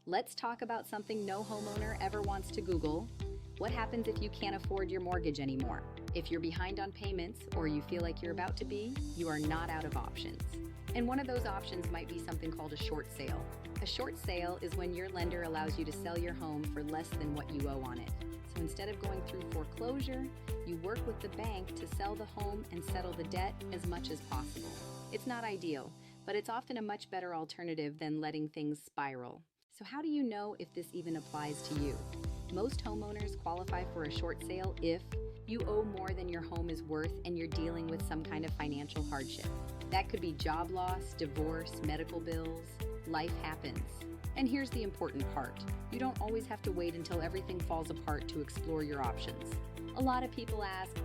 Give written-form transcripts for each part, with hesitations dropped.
Let's talk about something no homeowner ever wants to Google. What happens if you can't afford your mortgage anymore? If you're behind on payments or you feel like you're about to be, you are not out of options. And one of those options might be something called a short sale. A short sale is when your lender allows you to sell your home for less than what you owe on it. So instead of going through foreclosure, you work with the bank to sell the home and settle the debt as much as possible. It's not ideal, but it's often a much better alternative than letting things spiral. So how do you know if this even applies to you? Most homeowners qualify for a short sale if you owe more than your home is worth and you're dealing with some kind of financial hardship. That could be job loss, divorce, medical bills. Life happens. And here's the important part. You don't always have to wait until everything falls apart to explore your options. A lot of people ask,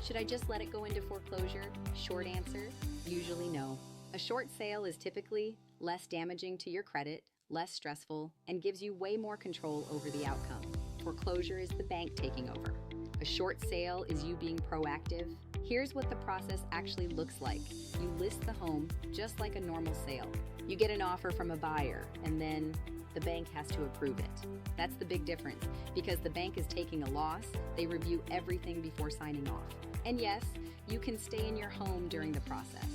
should I just let it go into foreclosure? Short answer, usually no. A short sale is typically less damaging to your credit, less stressful, and gives you way more control over the outcome. Foreclosure is the bank taking over. A short sale is you being proactive. Here's what the process actually looks like. You list the home just like a normal sale. You get an offer from a buyer, and then the bank has to approve it. That's the big difference. Because the bank is taking a loss, they review everything before signing off. And yes, you can stay in your home during the process.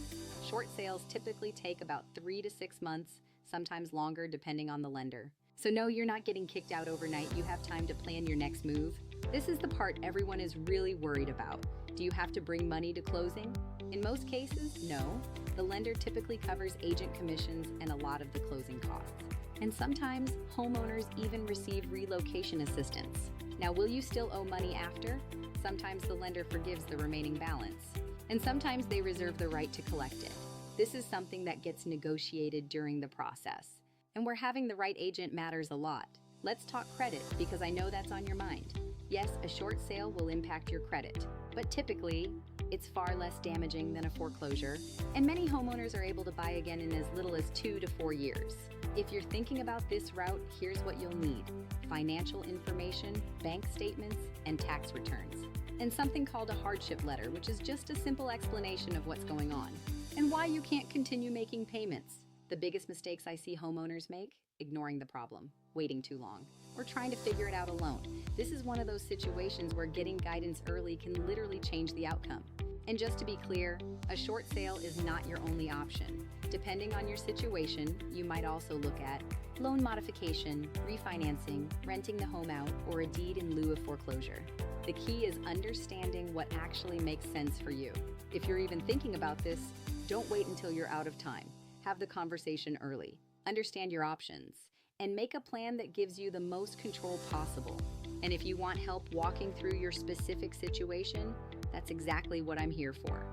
Short sales typically take about 3 to 6 months, sometimes longer depending on the lender. So no, you're not getting kicked out overnight. You have time to plan your next move. This is the part everyone is really worried about. Do you have to bring money to closing? In most cases, no. The lender typically covers agent commissions and a lot of the closing costs. And sometimes homeowners even receive relocation assistance. Now, will you still owe money after? Sometimes the lender forgives the remaining balance. And sometimes they reserve the right to collect it. This is something that gets negotiated during the process. And where having the right agent matters a lot. Let's talk credit because I know that's on your mind. Yes, a short sale will impact your credit, but typically, it's far less damaging than a foreclosure, and many homeowners are able to buy again in as little as 2 to 4 years. If you're thinking about this route, here's what you'll need: financial information, bank statements, and tax returns. And something called a hardship letter, which is just a simple explanation of what's going on and why you can't continue making payments. The biggest mistakes I see homeowners make: ignoring the problem, waiting too long, or trying to figure it out alone. This is one of those situations where getting guidance early can literally change the outcome. And just to be clear, a short sale is not your only option. Depending on your situation, you might also look at loan modification, refinancing, renting the home out, or a deed in lieu of foreclosure. The key is understanding what actually makes sense for you. If you're even thinking about this, don't wait until you're out of time. Have the conversation early. Understand your options, and make a plan that gives you the most control possible. And if you want help walking through your specific situation, that's exactly what I'm here for.